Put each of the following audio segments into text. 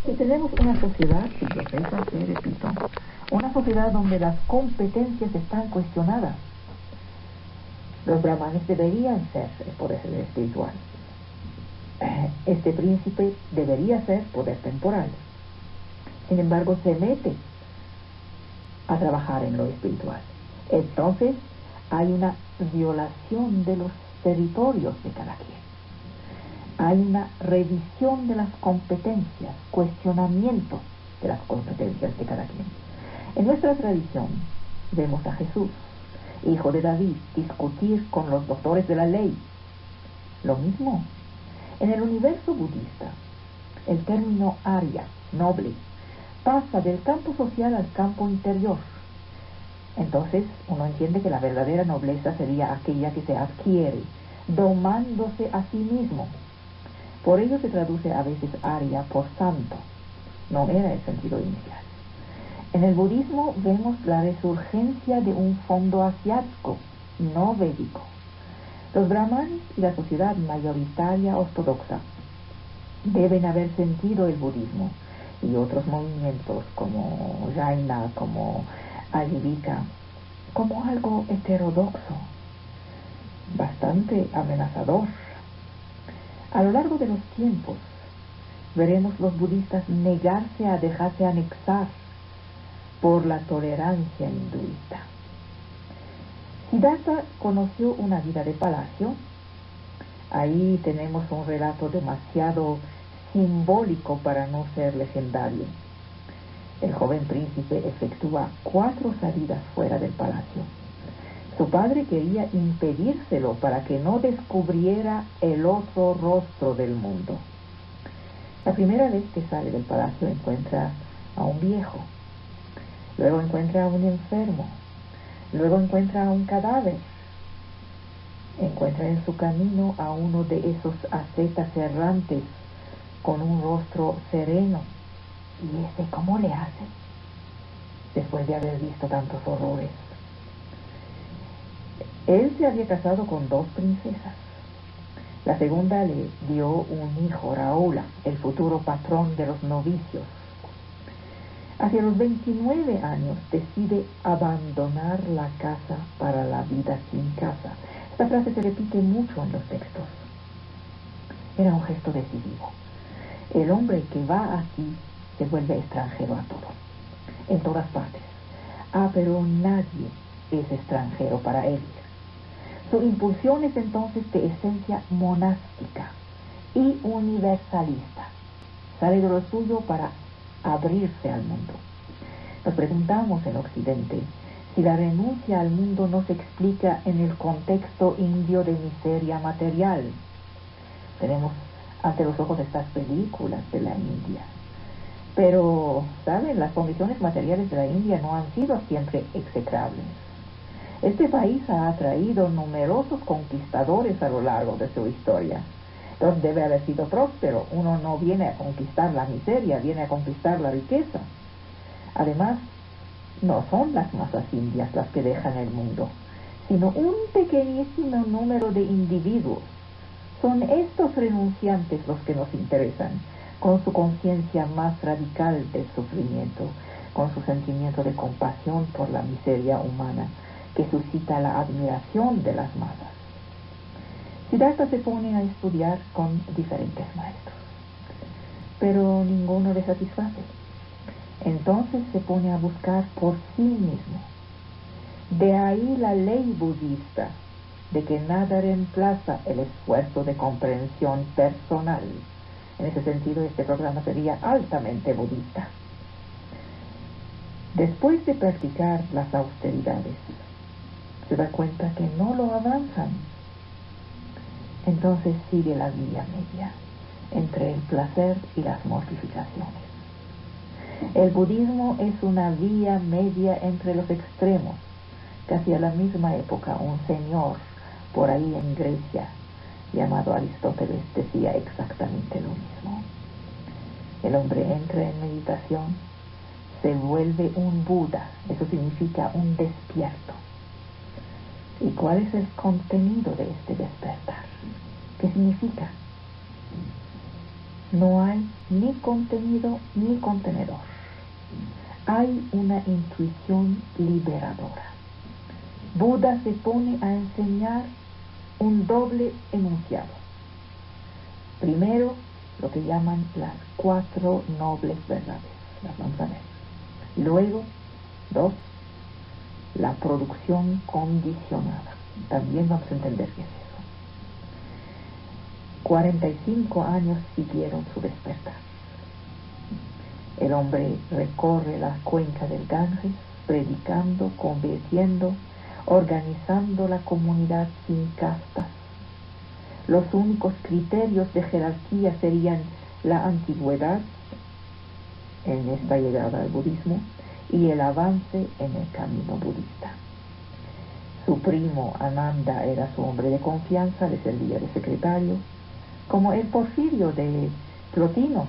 Y tenemos una sociedad, y yo repito, una sociedad donde las competencias están cuestionadas. Los brahmanes deberían ser el poder espiritual. Este príncipe debería ser poder temporal. Sin embargo, se mete a trabajar en lo espiritual. Entonces, hay una violación de los territorios de cada quien. Hay una revisión de las competencias, cuestionamiento de las competencias de cada quien. En nuestra tradición vemos a Jesús, hijo de David, discutir con los doctores de la ley. Lo mismo. En el universo budista, el término arya, noble, pasa del campo social al campo interior. Entonces uno entiende que la verdadera nobleza sería aquella que se adquiere domándose a sí mismo. Por ello se traduce a veces arya por santo. No era el sentido inicial. En el budismo vemos la resurgencia de un fondo asiático, no védico. Los brahmanes y la sociedad mayoritaria ortodoxa deben haber sentido el budismo y otros movimientos como Jaina, como Ayurveda, como algo heterodoxo, bastante amenazador. A lo largo de los tiempos, veremos los budistas negarse a dejarse anexar por la tolerancia hinduista. Siddhartha conoció una vida de palacio. Ahí tenemos un relato demasiado simbólico para no ser legendario. El joven príncipe efectúa 4 salidas fuera del palacio. Su padre quería impedírselo para que no descubriera el otro rostro del mundo. La primera vez que sale del palacio encuentra a un viejo, luego encuentra a un enfermo, luego encuentra a un cadáver, encuentra en su camino a uno de esos ascetas errantes con un rostro sereno. ¿Y cómo le hace? Después de haber visto tantos horrores. Él se había casado con 2 princesas. La segunda le dio un hijo, Rahula, el futuro patrón de los novicios. Hacia los 29 años decide abandonar la casa para la vida sin casa. Esta frase se repite mucho en los textos. Era un gesto decisivo. El hombre que va aquí se vuelve extranjero a todo, en todas partes. Pero nadie es extranjero para él. Su impulsión es entonces de esencia monástica y universalista. Sale de lo suyo para abrirse al mundo. Nos preguntamos en Occidente si la renuncia al mundo no se explica en el contexto indio de miseria material. Tenemos ante los ojos estas películas de la India. Pero, ¿saben? Las condiciones materiales de la India no han sido siempre execrables. Este país ha atraído numerosos conquistadores a lo largo de su historia. Entonces debe haber sido próspero. Uno no viene a conquistar la miseria, viene a conquistar la riqueza. Además, no son las masas indias las que dejan el mundo, sino un pequeñísimo número de individuos. Son estos renunciantes los que nos interesan, con su conciencia más radical del sufrimiento, con su sentimiento de compasión por la miseria humana, que suscita la admiración de las masas. Siddhartha se pone a estudiar con diferentes maestros, pero ninguno le satisface. Entonces se pone a buscar por sí mismo. De ahí la ley budista de que nada reemplaza el esfuerzo de comprensión personal. En ese sentido, este programa sería altamente budista. Después de practicar las austeridades, se da cuenta que no lo avanzan. Entonces sigue la vía media entre el placer y las mortificaciones. El budismo es una vía media entre los extremos. Casi a la misma época, un señor por ahí en Grecia, llamado Aristóteles, decía exactamente lo mismo. El hombre entra en meditación, se vuelve un Buda, eso significa un despierto. ¿Y cuál es el contenido de este despertar? ¿Qué significa? No hay ni contenido ni contenedor. Hay una intuición liberadora. Buda se pone a enseñar un doble enunciado. Primero, lo que llaman las 4 nobles verdades. Las vamos a ver. Luego, 2, la producción condicionada. También vamos a entender qué es eso. 45 años siguieron su despertar. El hombre recorre la cuenca del Ganges, predicando, convirtiendo, organizando la comunidad sin castas. Los únicos criterios de jerarquía serían la antigüedad en esta llegada al budismo y el avance en el camino budista. Su primo Ananda era su hombre de confianza, le servía de secretario, como el Porfirio de Plotino.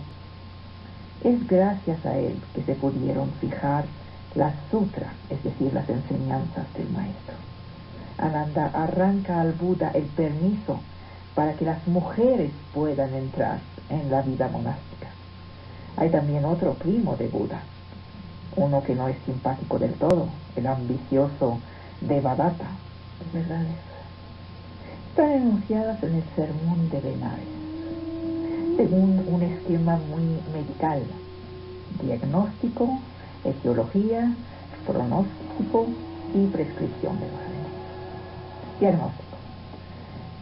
Es gracias a él que se pudieron fijar las sutras, es decir, las enseñanzas del maestro. Ananda arranca al Buda el permiso para que las mujeres puedan entrar en la vida monástica. Hay también otro primo de Buda, uno que no es simpático del todo, el ambicioso Devadatta. ¿Es verdad eso? Están enunciadas en el Sermón de Benares, según un esquema muy medical: diagnóstico, etiología, pronóstico y prescripción de los remedios. Diagnóstico: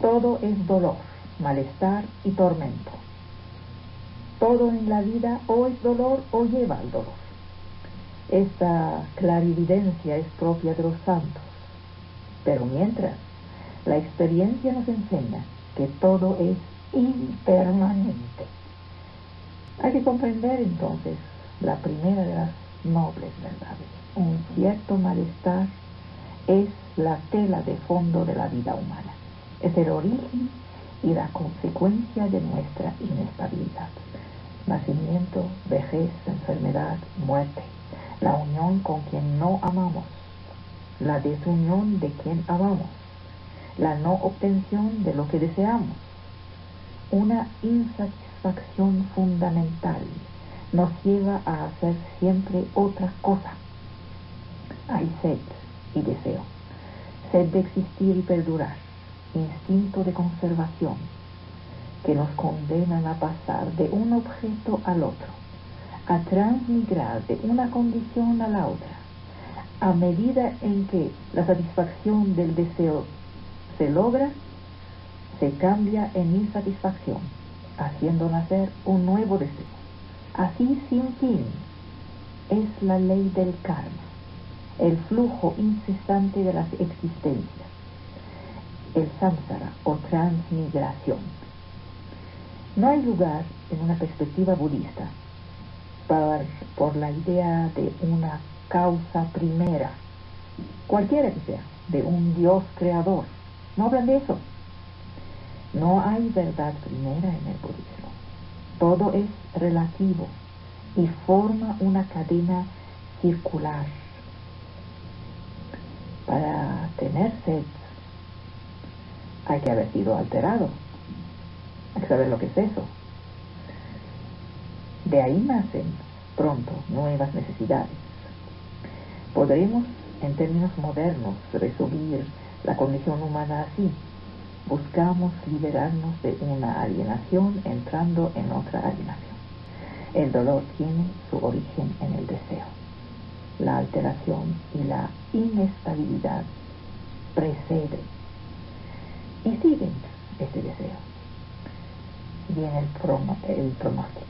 todo es dolor, malestar y tormento. Todo en la vida o es dolor o lleva al dolor. Esta clarividencia es propia de los santos. Pero mientras, la experiencia nos enseña que todo es impermanente. Hay que comprender entonces la primera de las nobles verdades. Un cierto malestar es la tela de fondo de la vida humana. Es el origen y la consecuencia de nuestra inestabilidad. Nacimiento, vejez, enfermedad, muerte, la unión con quien no amamos, la desunión de quien amamos, la no obtención de lo que deseamos, una insatisfacción fundamental nos lleva a hacer siempre otra cosa. Hay sed y deseo, sed de existir y perdurar, instinto de conservación, que nos condenan a pasar de un objeto al otro, a transmigrar de una condición a la otra. A medida en que la satisfacción del deseo se logra, se cambia en insatisfacción, haciendo nacer un nuevo deseo. Así sin fin es la ley del karma, el flujo incesante de las existencias, el samsara o transmigración. No hay lugar en una perspectiva budista por la idea de una causa primera, cualquiera que sea, de un Dios creador. No hablan de eso. No hay verdad primera en el budismo. Todo es relativo y forma una cadena circular. Para tener sed hay que haber sido alterado. Hay que saber lo que es eso. De ahí nacen pronto nuevas necesidades. Podremos, en términos modernos, resumir la condición humana así: buscamos liberarnos de una alienación entrando en otra alienación. El dolor tiene su origen en el deseo. La alteración y la inestabilidad preceden y siguen este deseo. Viene el pronóstico.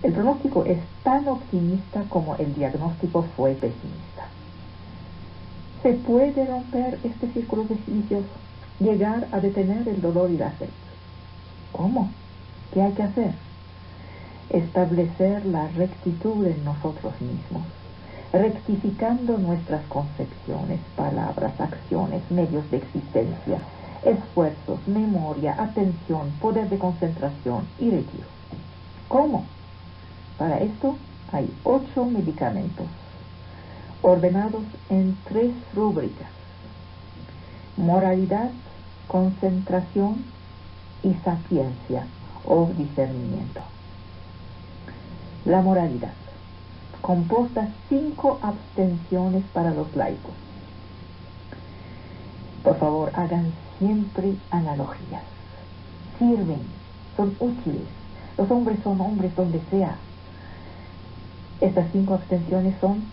El pronóstico es tan optimista como el diagnóstico fue pesimista. Se puede romper este círculo vicioso, llegar a detener el dolor y la sed. ¿Cómo? ¿Qué hay que hacer? Establecer la rectitud en nosotros mismos, rectificando nuestras concepciones, palabras, acciones, medios de existencia, esfuerzos, memoria, atención, poder de concentración y retiro. ¿Cómo? Para esto hay 8 medicamentos, ordenados en 3 rúbricas: moralidad, concentración y sapiencia o discernimiento. La moralidad, compuesta 5 abstenciones para los laicos. Por favor, hagan siempre analogías. Sirven, son útiles. Los hombres son hombres donde sea. Estas 5 abstenciones son: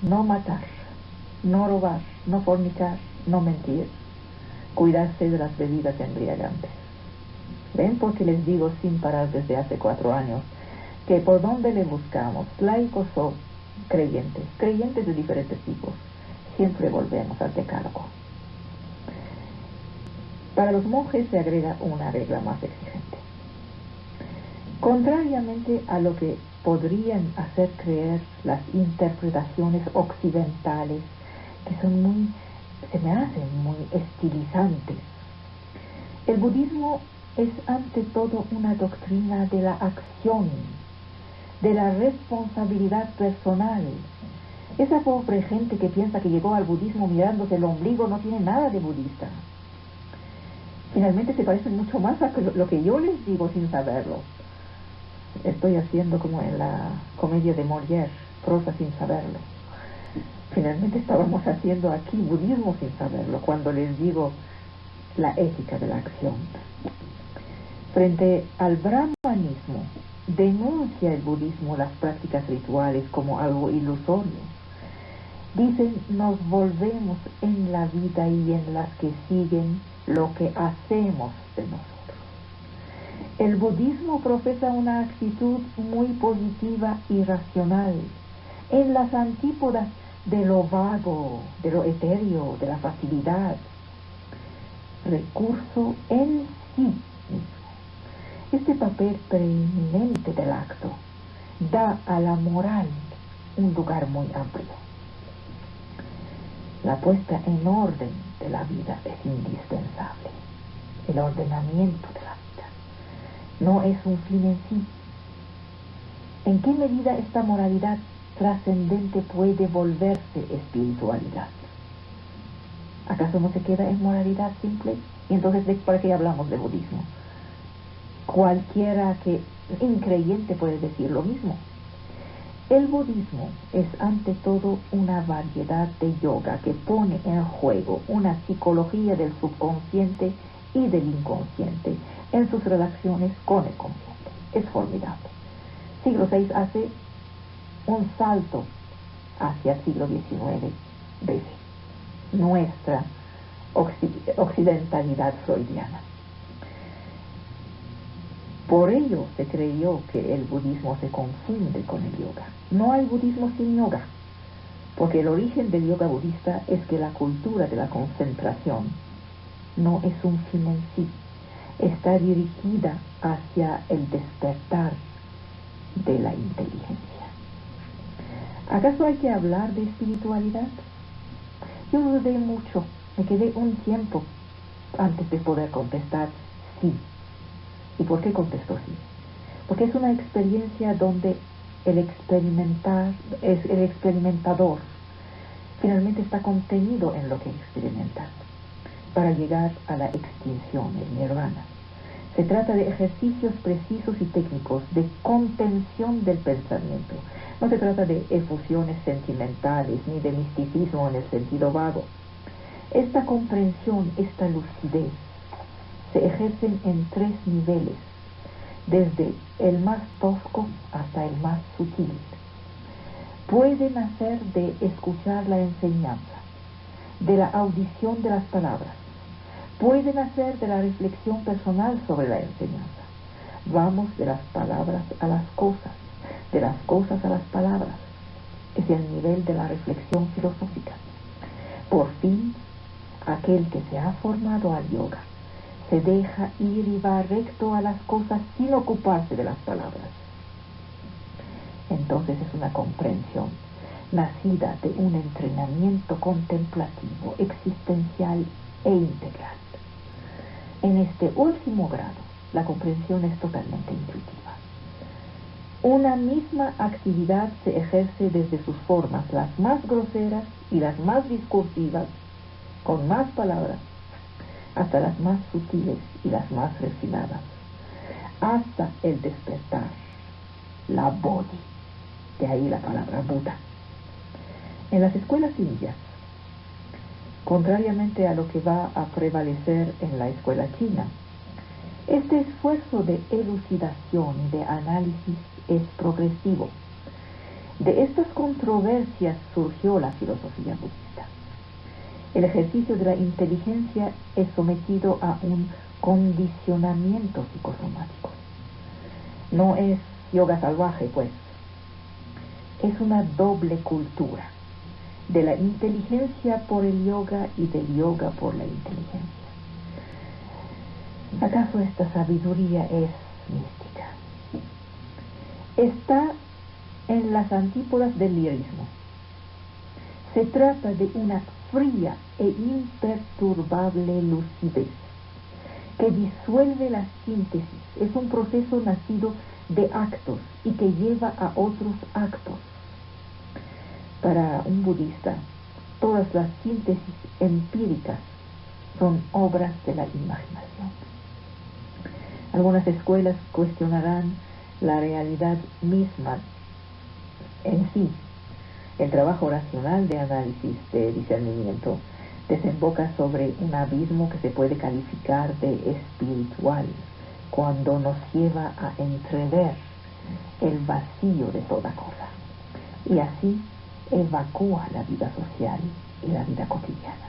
no matar, no robar, no fornicar, no mentir, cuidarse de las bebidas embriagantes. ¿Ven? Porque les digo sin parar desde hace 4 años que por donde le buscamos, laicos o creyentes de diferentes tipos, siempre volvemos al decálogo. Para los monjes se agrega una regla más exigente. Contrariamente a lo que podrían hacer creer las interpretaciones occidentales, que se me hacen muy estilizantes, el budismo es ante todo una doctrina de la acción, de la responsabilidad personal. Esa pobre gente que piensa que llegó al budismo mirándose el ombligo no tiene nada de budista. Finalmente se parecen mucho más a lo que yo les digo sin saberlo. Estoy haciendo como en la comedia de Molière, prosa sin saberlo. Finalmente estábamos haciendo aquí budismo sin saberlo, cuando les digo la ética de la acción. Frente al brahmanismo, denuncia el budismo las prácticas rituales como algo ilusorio. Dicen, nos volvemos en la vida y en las que siguen lo que hacemos de nosotros. El budismo profesa una actitud muy positiva y racional, en las antípodas de lo vago, de lo etéreo, de la facilidad. Recurso en sí mismo. Este papel preeminente del acto da a la moral un lugar muy amplio. La puesta en orden de la vida es indispensable. El ordenamiento de la vida no es un fin en sí. ¿En qué medida esta moralidad trascendente puede volverse espiritualidad? ¿Acaso no se queda en moralidad simple? Y entonces, ¿para qué hablamos de budismo? Cualquiera que increyente puede decir lo mismo. El budismo es ante todo una variedad de yoga que pone en juego una psicología del subconsciente y del inconsciente en sus relaciones con el consciente. Es formidable. Siglo VI hace un salto hacia el siglo XIX desde nuestra occidentalidad freudiana. Por ello se creyó que el budismo se confunde con el yoga. No hay budismo sin yoga, porque el origen del yoga budista es que la cultura de la concentración no es un fin en sí, está dirigida hacia el despertar de la inteligencia. ¿Acaso hay que hablar de espiritualidad? Yo dudé mucho, me quedé un tiempo antes de poder contestar sí. ¿Y por qué contesto sí? Porque es una experiencia donde el experimentador finalmente está contenido en lo que experimenta para llegar a la extinción, el nirvana. Se trata de ejercicios precisos y técnicos de contención del pensamiento. No se trata de efusiones sentimentales ni de misticismo en el sentido vago. Esta comprensión, esta lucidez, se ejercen en 3 niveles, desde el más tosco hasta el más sutil. Puede nacer de escuchar la enseñanza, de la audición de las palabras. Puede nacer de la reflexión personal sobre la enseñanza. Vamos de las palabras a las cosas, de las cosas a las palabras. Es el nivel de la reflexión filosófica. Por fin, aquel que se ha formado al yoga se deja ir y va recto a las cosas sin ocuparse de las palabras. Entonces es una comprensión nacida de un entrenamiento contemplativo, existencial e integral. En este último grado, la comprensión es totalmente intuitiva. Una misma actividad se ejerce desde sus formas las más groseras y las más discursivas, con más palabras, hasta las más sutiles y las más refinadas. hasta el despertar, la bodhi, de ahí la palabra Buda. En las escuelas indias, contrariamente a lo que va a prevalecer en la escuela china, este esfuerzo de elucidación y de análisis es progresivo. De estas controversias surgió la filosofía budista. El ejercicio de la inteligencia es sometido a un condicionamiento psicosomático. No es yoga salvaje, pues. Es una doble cultura, de la inteligencia por el yoga y del yoga por la inteligencia. ¿Acaso esta sabiduría es mística? Está en las antípodas del lirismo. Se trata de una fría e imperturbable lucidez que disuelve la síntesis. Es un proceso nacido de actos y que lleva a otros actos. Para un budista, todas las síntesis empíricas son obras de la imaginación. Algunas escuelas cuestionarán la realidad misma en sí. El trabajo racional de análisis de discernimiento desemboca sobre un abismo que se puede calificar de espiritual cuando nos lleva a entrever el vacío de toda cosa y así evacúa la vida social y la vida cotidiana.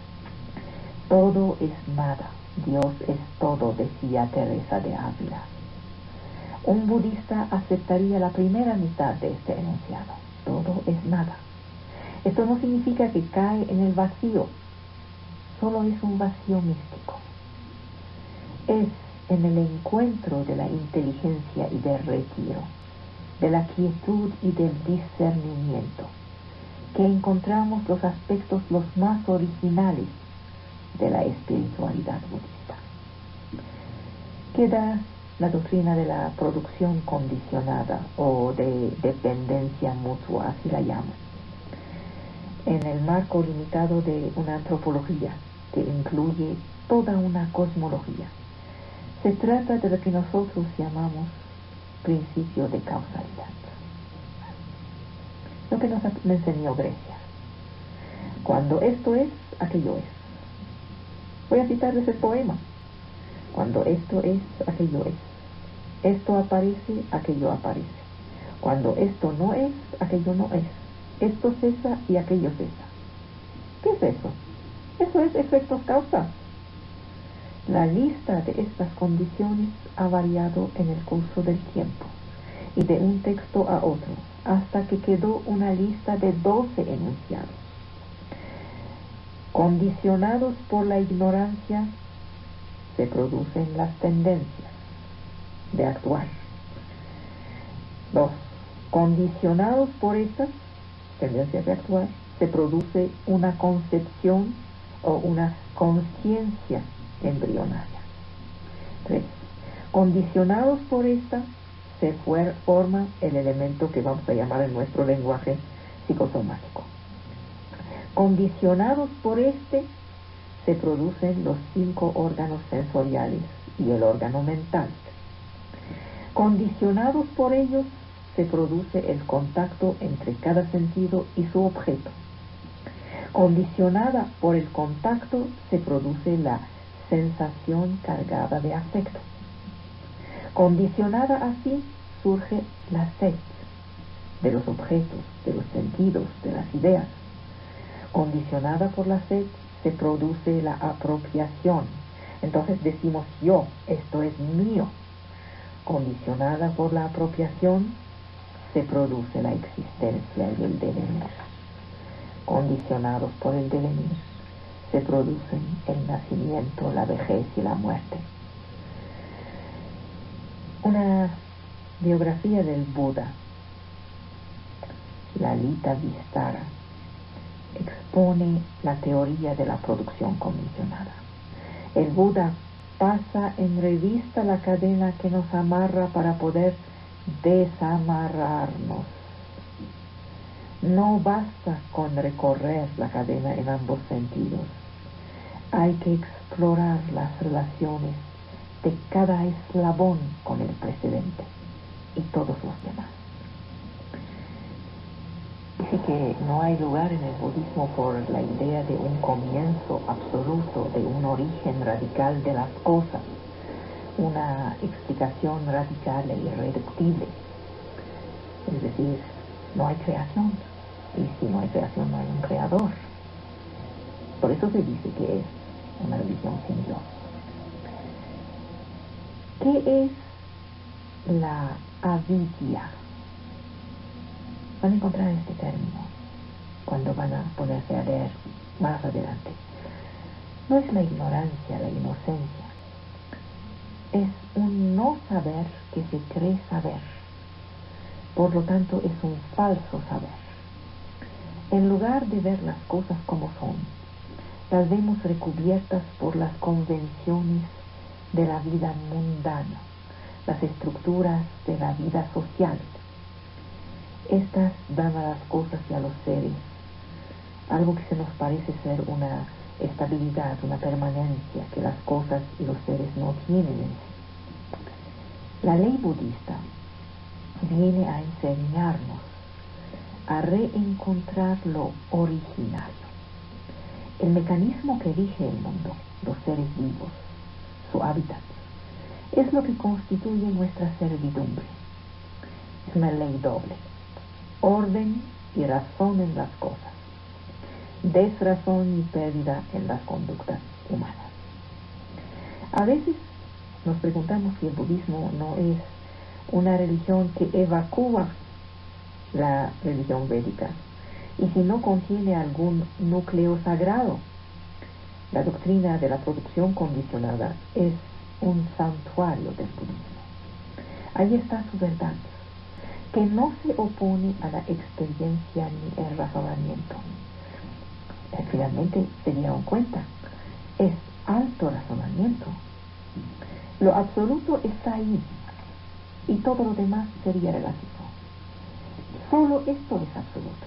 Todo es nada, Dios es todo, decía Teresa de Ávila. Un budista aceptaría la primera mitad de este enunciado. Todo es nada. Esto no significa que cae en el vacío, solo es un vacío místico. Es en el encuentro de la inteligencia y del retiro, de la quietud y del discernimiento, que encontramos los aspectos los más originales de la espiritualidad budista. Queda la doctrina de la producción condicionada o de dependencia mutua, así la llaman, en el marco limitado de una antropología que incluye toda una cosmología. Se trata de lo que nosotros llamamos principio de causalidad, lo que nos enseñó Grecia. Cuando esto es, aquello es. Voy a citarles el poema. Cuando esto es, aquello es. Esto aparece, aquello aparece. Cuando esto no es, aquello no es. Esto cesa y aquello cesa. ¿Qué es eso? Eso es efectos causa. La lista de estas condiciones ha variado en el curso del tiempo y de un texto a otro, hasta que quedó una lista de 12 enunciados. Condicionados por la ignorancia, se producen las tendencias de actuar. 2. Condicionados por estas tendencias de actuar, se produce una concepción o una conciencia embrionaria. 3. Condicionados por esta, se forma el elemento que vamos a llamar en nuestro lenguaje psicosomático. Condicionados por este, se producen los 5 órganos sensoriales y el órgano mental. Condicionados por ellos, se produce el contacto entre cada sentido y su objeto. Condicionada por el contacto, se produce la sensación cargada de afecto. Condicionada así, surge la sed de los objetos, de los sentidos, de las ideas. Condicionada por la sed, se produce la apropiación. Entonces decimos yo, esto es mío. Condicionada por la apropiación, se produce la existencia y el devenir. Condicionados por el devenir, se producen el nacimiento, la vejez y la muerte. Una biografía del Buda, Lalita Vistara, expone la teoría de la producción condicionada. El Buda pasa en revista la cadena que nos amarra para poder desamarrarnos. No basta con recorrer la cadena en ambos sentidos. Hay que explorar las relaciones de cada eslabón con el precedente y todos los demás. Dice que no hay lugar en el budismo por la idea de un comienzo absoluto, de un origen radical de las cosas, una explicación radical e irreductible. Es decir, no hay creación, y si no hay creación no hay un creador. Por eso se dice que es una religión sin Dios. ¿Qué es la avidya? Van a encontrar este término cuando van a ponerse a leer más adelante. No es la ignorancia, la inocencia. Es un no saber que se cree saber. Por lo tanto, es un falso saber. En lugar de ver las cosas como son, las vemos recubiertas por las convenciones de la vida mundana, las estructuras de la vida social. Estas dan a las cosas y a los seres algo que se nos parece ser una estabilidad, una permanencia que las cosas y los seres no tienen en sí. La ley budista viene a enseñarnos a reencontrar lo originario, el mecanismo que rige el mundo, los seres vivos, su hábitat, es lo que constituye nuestra servidumbre. Es una ley doble: orden y razón en las cosas, desrazón y pérdida en las conductas humanas. A veces nos preguntamos si el budismo no es una religión que evacúa la religión védica y si no contiene algún núcleo sagrado. La doctrina de la producción condicionada es un santuario del budismo. Ahí está su verdad, que no se opone a la experiencia ni el razonamiento. Finalmente se dieron cuenta, es alto razonamiento. Lo absoluto está ahí y todo lo demás sería relativo. Solo esto es absoluto.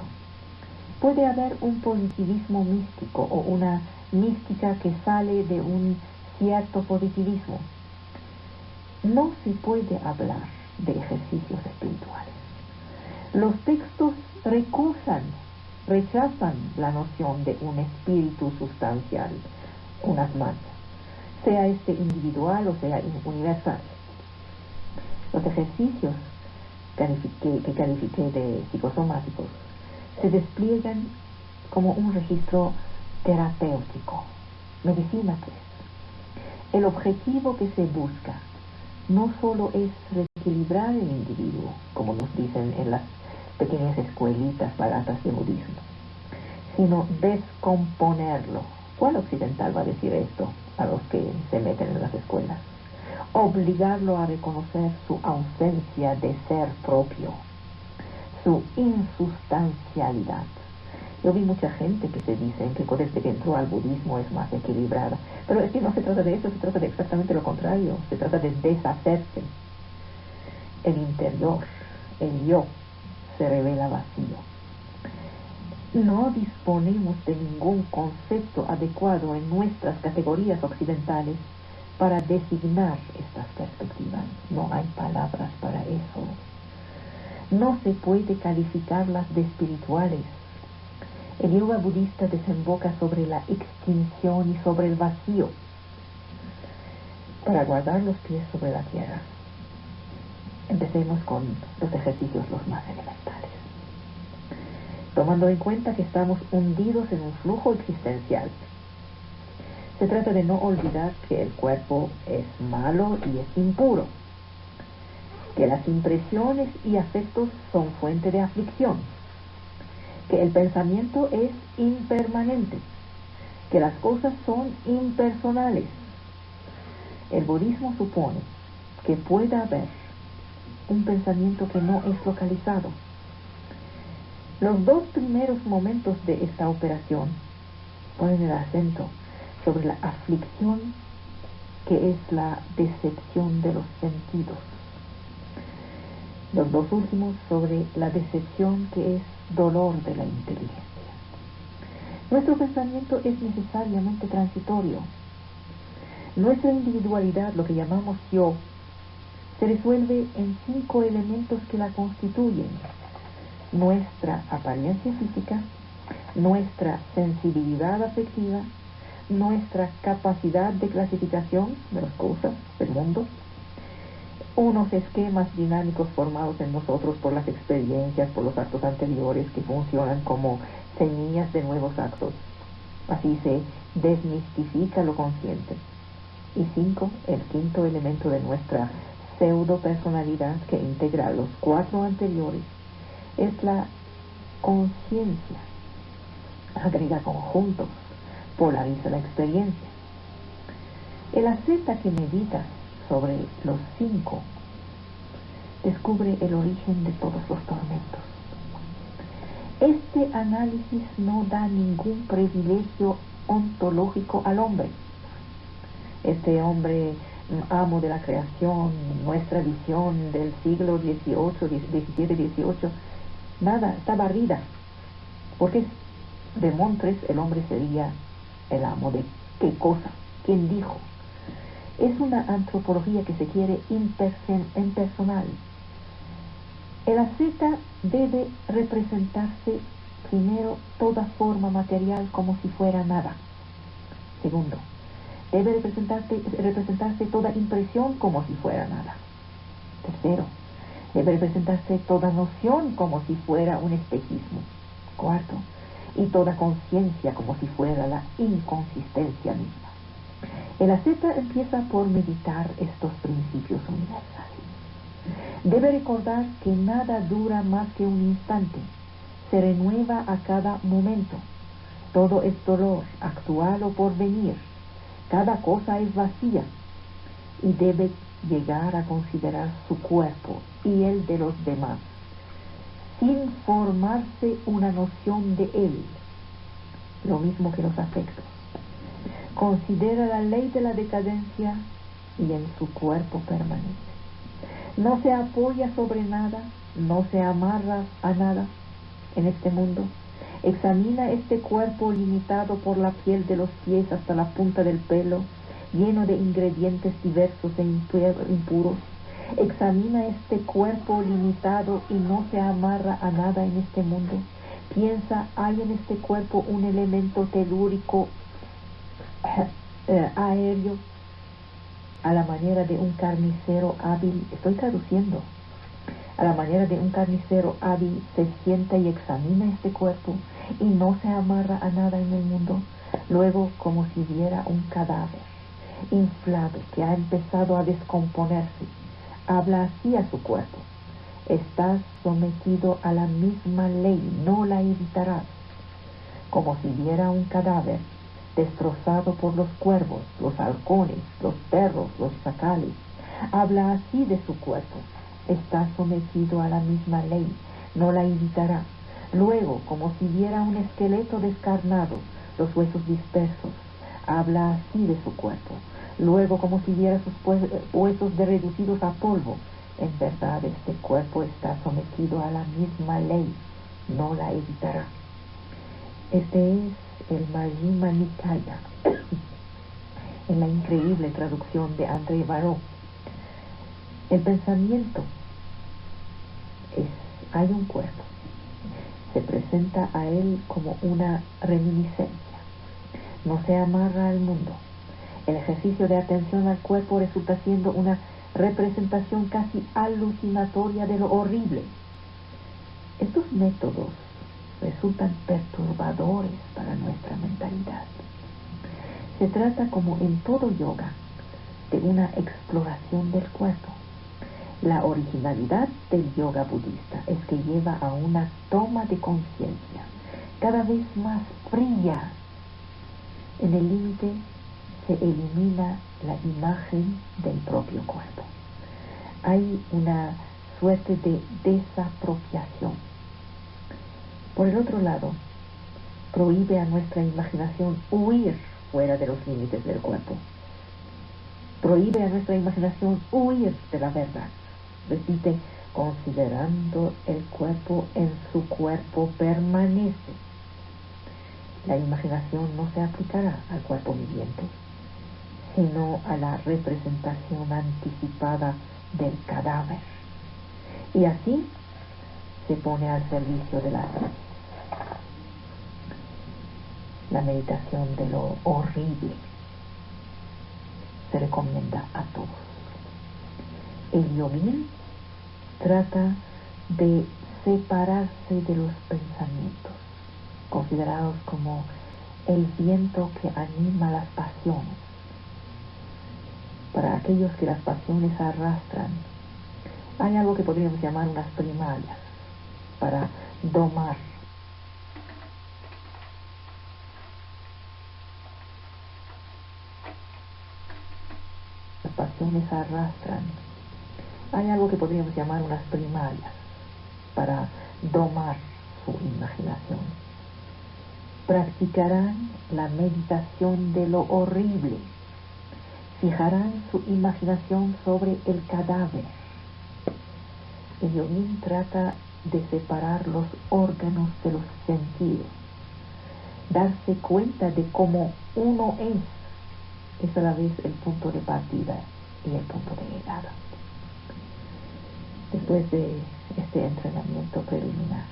Puede haber un positivismo místico o una mística que sale de un cierto positivismo. No se puede hablar de ejercicios espirituales. Los textos rechazan la noción de un espíritu sustancial, unas manos, sea este individual o sea universal. Los ejercicios que califiqué de psicosomáticos se despliegan como un registro terapéutico, medicina pues. El objetivo que se busca no solo es reequilibrar el individuo, como nos dicen en las pequeñas escuelitas baratas de budismo, sino descomponerlo. ¿Cuál occidental va a decir esto a los que se meten en las escuelas? Obligarlo a reconocer su ausencia de ser propio, su insustancialidad. Yo vi mucha gente que se dicen que desde que entró al budismo es más equilibrada, pero es que no se trata de eso, se trata de exactamente lo contrario, se trata de deshacerse. El interior, el yo, se revela vacío. No disponemos de ningún concepto adecuado en nuestras categorías occidentales para designar estas perspectivas. No hay palabras para eso. No se puede calificarlas de espirituales. El yoga budista desemboca sobre la extinción y sobre el vacío para guardar los pies sobre la tierra. Empecemos con los ejercicios los más elementales. Tomando en cuenta que estamos hundidos en un flujo existencial, se trata de no olvidar que el cuerpo es malo y es impuro, que las impresiones y afectos son fuente de aflicción, que el pensamiento es impermanente, que las cosas son impersonales. El budismo supone que pueda haber un pensamiento que no es localizado. Los dos primeros momentos de esta operación ponen el acento sobre la aflicción, que es la decepción de los sentidos. Los dos últimos sobre la decepción, que es dolor de la inteligencia. Nuestro pensamiento es necesariamente transitorio. Nuestra individualidad, lo que llamamos yo, se resuelve en 5 elementos que la constituyen: nuestra apariencia física, nuestra sensibilidad afectiva, nuestra capacidad de clasificación de las cosas, del mundo, unos esquemas dinámicos formados en nosotros por las experiencias, por los actos anteriores, que funcionan como semillas de nuevos actos. Así se desmistifica lo consciente. Y 5, el quinto elemento de nuestra pseudo-personalidad, que integra los 4 anteriores, es la conciencia. Agrega conjuntos, polariza la experiencia. El asceta que medita sobre los 5 descubre el origen de todos los tormentos. Este análisis no da ningún privilegio ontológico al hombre. Este hombre, amo de la creación, nuestra visión del siglo XVIII, XVII, XVIII, nada, está barrida. Porque de Montres el hombre sería el amo de qué cosa, quién dijo. Es una antropología que se quiere impersonal. El asceta debe representarse primero toda forma material como si fuera nada. Segundo, debe representarse toda impresión como si fuera nada. Tercero, debe representarse toda noción como si fuera un espejismo. Cuarto, y toda conciencia como si fuera la inconsistencia misma. El asceta empieza por meditar estos principios universales. Debe recordar que nada dura más que un instante, se renueva a cada momento. Todo es dolor, actual o por venir. Cada cosa es vacía, y debe llegar a considerar su cuerpo y el de los demás, sin formarse una noción de él, lo mismo que los afectos. Considera la ley de la decadencia y en su cuerpo permanece. No se apoya sobre nada, no se amarra a nada en este mundo. Examina este cuerpo limitado por la piel de los pies hasta la punta del pelo, lleno de ingredientes diversos e impuros. Examina este cuerpo limitado y no se amarra a nada en este mundo. Piensa, hay en este cuerpo un elemento telúrico aéreo, a la manera de un carnicero hábil. Estoy traduciendo. A la manera de un carnicero hábil, se sienta y examina este cuerpo y no se amarra a nada en el mundo. Luego, como si viera un cadáver inflado que ha empezado a descomponerse, habla así a su cuerpo: estás sometido a la misma ley, no la evitarás. Como si viera un cadáver destrozado por los cuervos, los halcones, los perros, los chacales, habla así de su cuerpo: está sometido a la misma ley, no la evitará. Luego, como si viera un esqueleto descarnado, los huesos dispersos, habla así de su cuerpo. Luego, como si viera sus huesos reducidos a polvo, en verdad este cuerpo está sometido a la misma ley, no la evitará. Este es el Majjhima Nikaya, en la increíble traducción de André Varro. El pensamiento hay un cuerpo, se presenta a él como una reminiscencia, no se amarra al mundo. El ejercicio de atención al cuerpo resulta siendo una representación casi alucinatoria de lo horrible. Estos métodos resultan perturbadores para nuestra mentalidad. Se trata, como en todo yoga, de una exploración del cuerpo. La originalidad del yoga budista es que lleva a una toma de conciencia cada vez más fría. En el límite se elimina la imagen del propio cuerpo. Hay una suerte de desapropiación. Por el otro lado, prohíbe a nuestra imaginación huir fuera de los límites del cuerpo. Prohíbe a nuestra imaginación huir de la verdad. Repite: considerando el cuerpo en su cuerpo permanece. La imaginación no se aplicará al cuerpo viviente. sino a la representación anticipada del cadáver. Y así se pone al servicio de la meditación de lo horrible. Se recomienda a todos. El yogín trata de separarse de los pensamientos, considerados como el viento que anima las pasiones. Para aquellos que las pasiones arrastran, hay algo que podríamos llamar unas primarias para domar. Las pasiones arrastran. Hay algo que podríamos llamar unas primarias para domar su imaginación. Practicarán la meditación de lo horrible. Fijarán su imaginación sobre el cadáver. El yogín trata de separar los órganos de los sentidos, darse cuenta de cómo uno es a la vez el punto de partida y el punto de llegada. Después de este entrenamiento preliminar,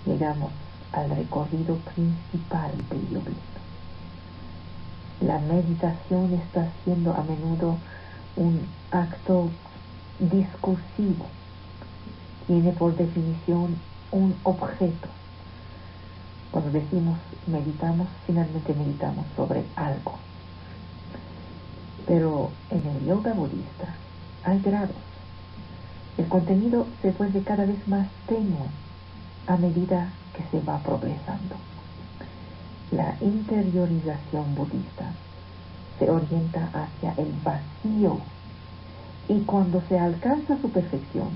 llegamos al recorrido principal del yogín. La meditación está siendo a menudo un acto discursivo. Tiene por definición un objeto. Cuando decimos meditamos, finalmente meditamos sobre algo. Pero en el yoga budista hay grados. El contenido se vuelve cada vez más tenue a medida que se va progresando. La interiorización budista se orienta hacia el vacío, y cuando se alcanza su perfección,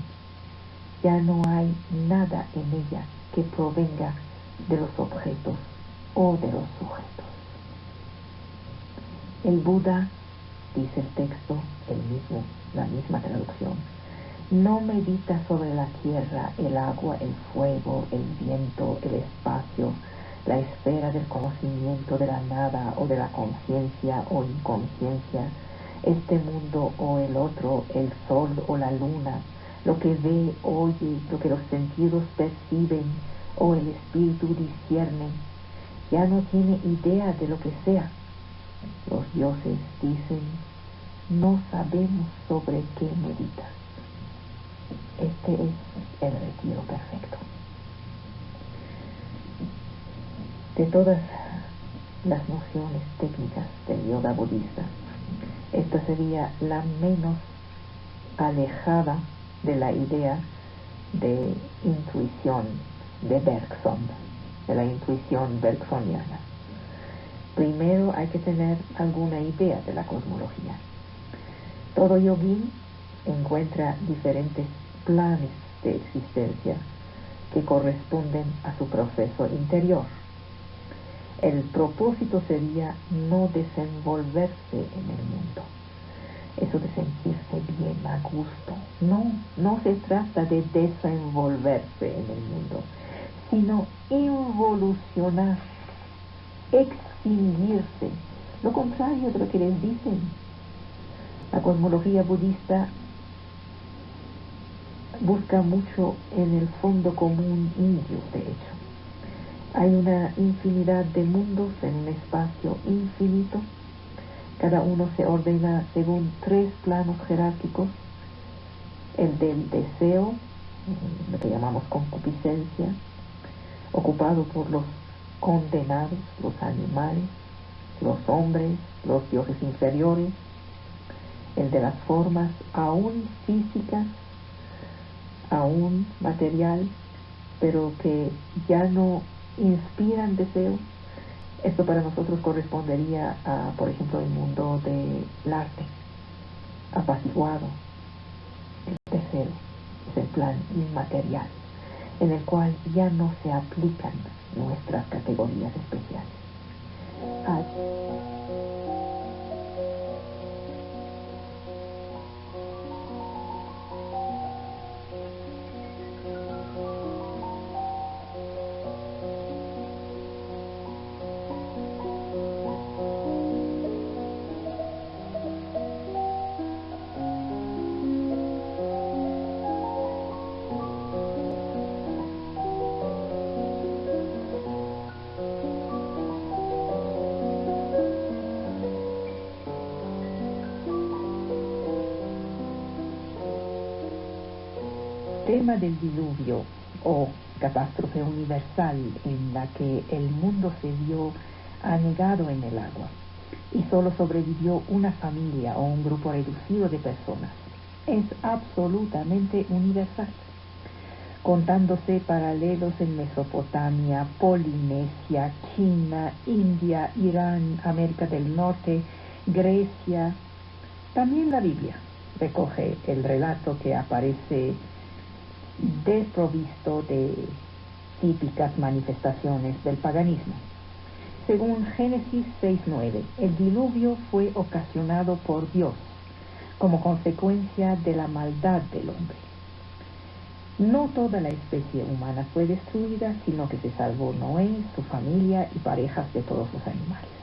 ya no hay nada en ella que provenga de los objetos o de los sujetos. El Buda, dice el texto, la misma traducción, no medita sobre la tierra, el agua, el fuego, el viento, el espacio, la esfera del conocimiento de la nada o de la conciencia o inconsciencia, este mundo o el otro, el sol o la luna, lo que ve, oye, lo que los sentidos perciben o el espíritu discierne. Ya no tiene idea de lo que sea. Los dioses dicen, no sabemos sobre qué meditas. Este es el retiro perfecto. De todas las nociones técnicas del yoga budista, esta sería la menos alejada de la idea de intuición de Bergson, de la intuición bergsoniana. Primero hay que tener alguna idea de la cosmología. Todo yogín encuentra diferentes planes de existencia que corresponden a su proceso interior. El propósito sería no desenvolverse en el mundo. Eso de sentirse bien a gusto. No se trata de desenvolverse en el mundo, sino involucionar, extinguirse. Lo contrario de lo que les dicen. La cosmología budista busca mucho en el fondo común indio, de hecho. Hay una infinidad de mundos en un espacio infinito. Cada uno se ordena según 3 planos jerárquicos: el del deseo, lo que llamamos concupiscencia, ocupado por los condenados, los animales, los hombres, los dioses inferiores; el de las formas aún físicas, aún material, pero que ya no inspiran deseo. Esto para nosotros correspondería a, por ejemplo, el mundo del arte, apaciguado. El tercero es el plan inmaterial, en el cual ya no se aplican nuestras categorías especiales. tema del diluvio o catástrofe universal en la que el mundo se vio anegado en el agua y solo sobrevivió una familia o un grupo reducido de personas, es absolutamente universal, contándose paralelos en Mesopotamia, Polinesia, China, India, Irán, América del Norte, Grecia. También la Biblia recoge el relato que aparece desprovisto de típicas manifestaciones del paganismo. Según Génesis 6:9, el diluvio fue ocasionado por Dios como consecuencia de la maldad del hombre. No toda la especie humana fue destruida, sino que se salvó Noé, su familia y parejas de todos los animales.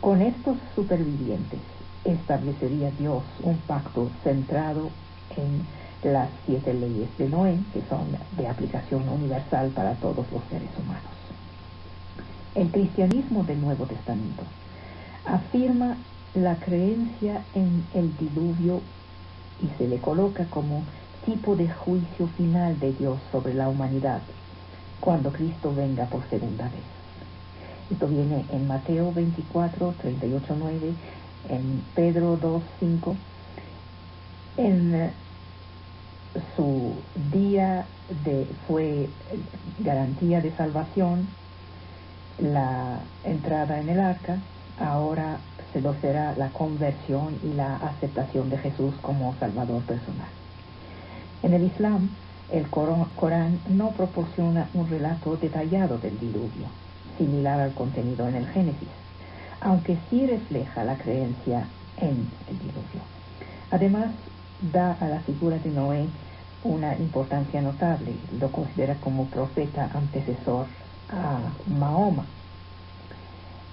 Con estos supervivientes establecería Dios un pacto centrado en las 7 leyes de Noé, que son de aplicación universal para todos los seres humanos. El cristianismo del Nuevo Testamento afirma la creencia en el diluvio y se le coloca como tipo de juicio final de Dios sobre la humanidad cuando Cristo venga por segunda vez. Esto viene en Mateo 24, 38, 9, en Pedro 2, 5, en su día fue garantía de salvación la entrada en el arca, ahora se lo será la conversión y la aceptación de Jesús como Salvador personal. En el Islam, el Corán no proporciona un relato detallado del diluvio, similar al contenido en el Génesis, aunque sí refleja la creencia en el diluvio. Además, da a la figura de Noé una importancia notable, lo considera como profeta antecesor a Mahoma.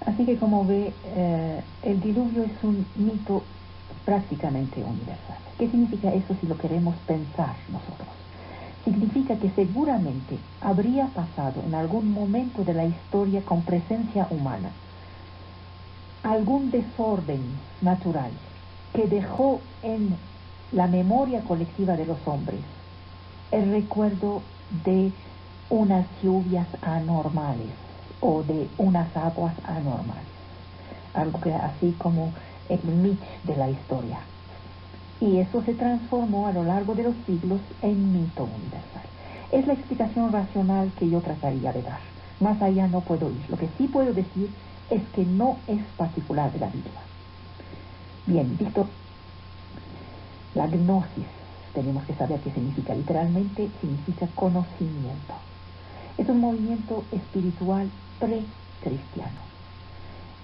Así que, como ve, el diluvio es un mito prácticamente universal. ¿Qué significa eso si lo queremos pensar nosotros? Significa que seguramente habría pasado en algún momento de la historia con presencia humana algún desorden natural que dejó en la memoria colectiva de los hombres el recuerdo de unas lluvias anormales o de unas aguas anormales, algo que así como el Mitch de la historia. Y eso se transformó a lo largo de los siglos en mito universal. Es la explicación racional que yo trataría de dar. Más allá no puedo ir. Lo que sí puedo decir es que no es particular de la Biblia. Bien, Víctor, la gnosis, tenemos que saber qué significa. Literalmente significa conocimiento. Es un movimiento espiritual pre-cristiano.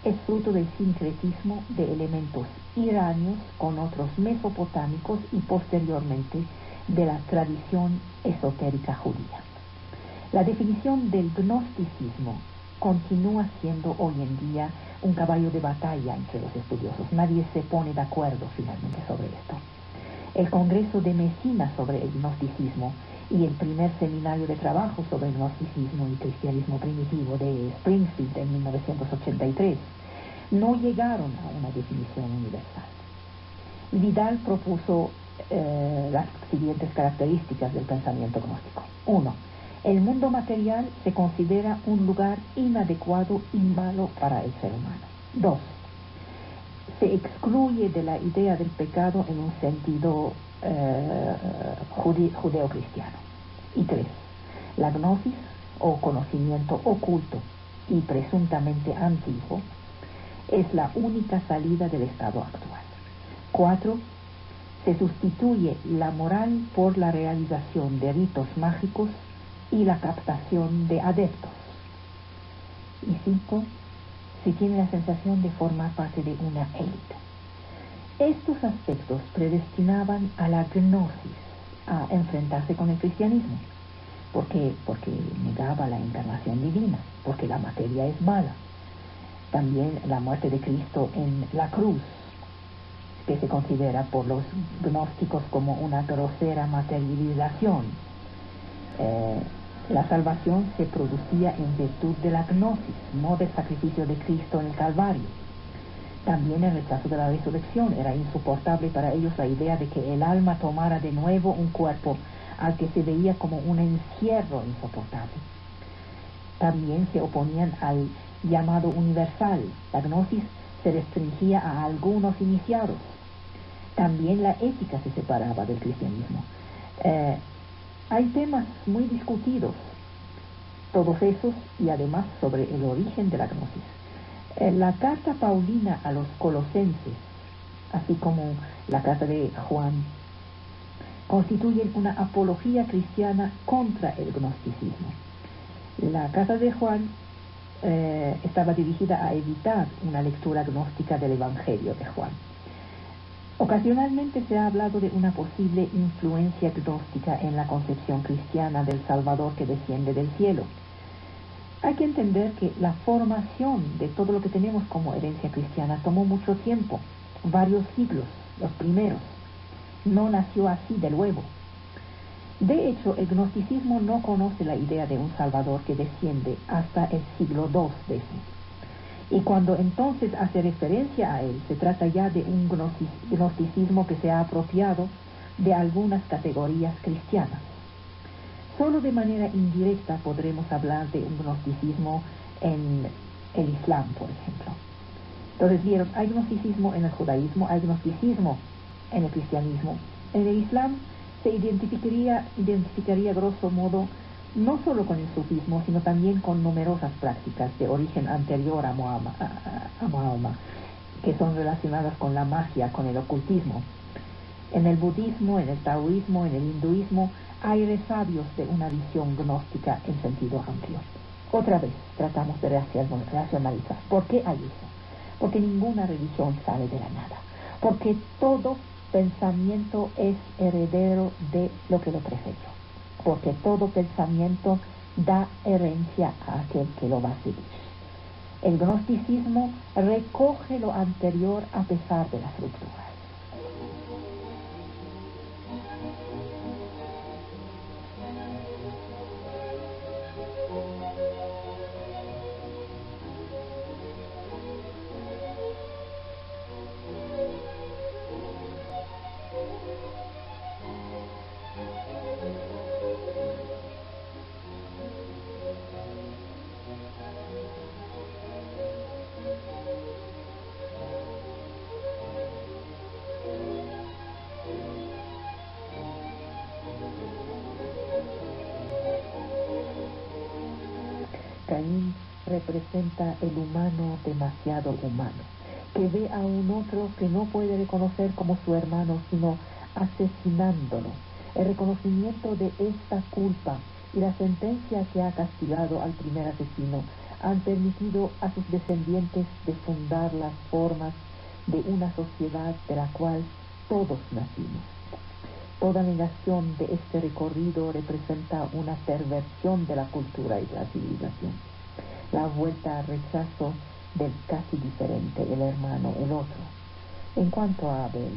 Es fruto del sincretismo de elementos iranios con otros mesopotámicos y posteriormente de la tradición esotérica judía. La definición del gnosticismo continúa siendo hoy en día un caballo de batalla entre los estudiosos. Nadie se pone de acuerdo finalmente sobre esto. El Congreso de Mesina sobre el gnosticismo y el primer seminario de trabajo sobre el gnosticismo y cristianismo primitivo de Springfield en 1983 no llegaron a una definición universal. Vidal propuso las siguientes características del pensamiento gnóstico. 1. El mundo material se considera un lugar inadecuado y malo para el ser humano. 2. Se excluye de la idea del pecado en un sentido judeo-cristiano. Y 3. La gnosis, o conocimiento oculto y presuntamente antiguo, es la única salida del estado actual. 4. Se sustituye la moral por la realización de ritos mágicos y la captación de adeptos. Y 5. Se tiene la sensación de formar parte de una élite. Estos aspectos predestinaban a la gnosis a enfrentarse con el cristianismo. ¿Por qué? Porque negaba la encarnación divina, porque la materia es mala. También la muerte de Cristo en la cruz, que se considera por los gnósticos como una grosera materialización. La salvación se producía en virtud de la gnosis, no del sacrificio de Cristo en el Calvario. También el rechazo de la resurrección. Era insoportable para ellos la idea de que el alma tomara de nuevo un cuerpo al que se veía como un encierro insoportable. También se oponían al llamado universal. La gnosis se restringía a algunos iniciados. También la ética se separaba del cristianismo. Hay temas muy discutidos, todos esos, y además sobre el origen de la gnosis. La carta paulina a los colosenses, así como la carta de Juan, constituyen una apología cristiana contra el gnosticismo. La carta de Juan estaba dirigida a evitar una lectura gnóstica del Evangelio de Juan. Ocasionalmente se ha hablado de una posible influencia gnóstica en la concepción cristiana del Salvador que desciende del cielo. Hay que entender que la formación de todo lo que tenemos como herencia cristiana tomó mucho tiempo, varios siglos, los primeros. No nació así de luego. De hecho, el gnosticismo no conoce la idea de un Salvador que desciende hasta el siglo II de sí. Y cuando entonces hace referencia a él, se trata ya de un gnosticismo que se ha apropiado de algunas categorías cristianas. Solo de manera indirecta podremos hablar de un gnosticismo en el Islam, por ejemplo. Entonces vieron, hay gnosticismo en el judaísmo, hay gnosticismo en el cristianismo. En el Islam se identificaría grosso modo no solo con el sufismo, sino también con numerosas prácticas de origen anterior a Mahoma, que son relacionadas con la magia, con el ocultismo. En el budismo, en el taoísmo, en el hinduismo, hay resabios de una visión gnóstica en sentido amplio. Otra vez tratamos de racionalizar. ¿Por qué hay eso? Porque ninguna religión sale de la nada. Porque todo pensamiento es heredero de lo que lo precedió. Porque todo pensamiento da herencia a aquel que lo va a seguir. El gnosticismo recoge lo anterior a pesar de las rupturas. Caín representa el humano demasiado humano, que ve a un otro que no puede reconocer como su hermano, sino asesinándolo. El reconocimiento de esta culpa y la sentencia que ha castigado al primer asesino han permitido a sus descendientes de fundar las formas de una sociedad de la cual todos nacimos. Toda negación de este recorrido representa una perversión de la cultura y de la civilización. La vuelta al rechazo del casi diferente, el hermano, el otro. En cuanto a Abel,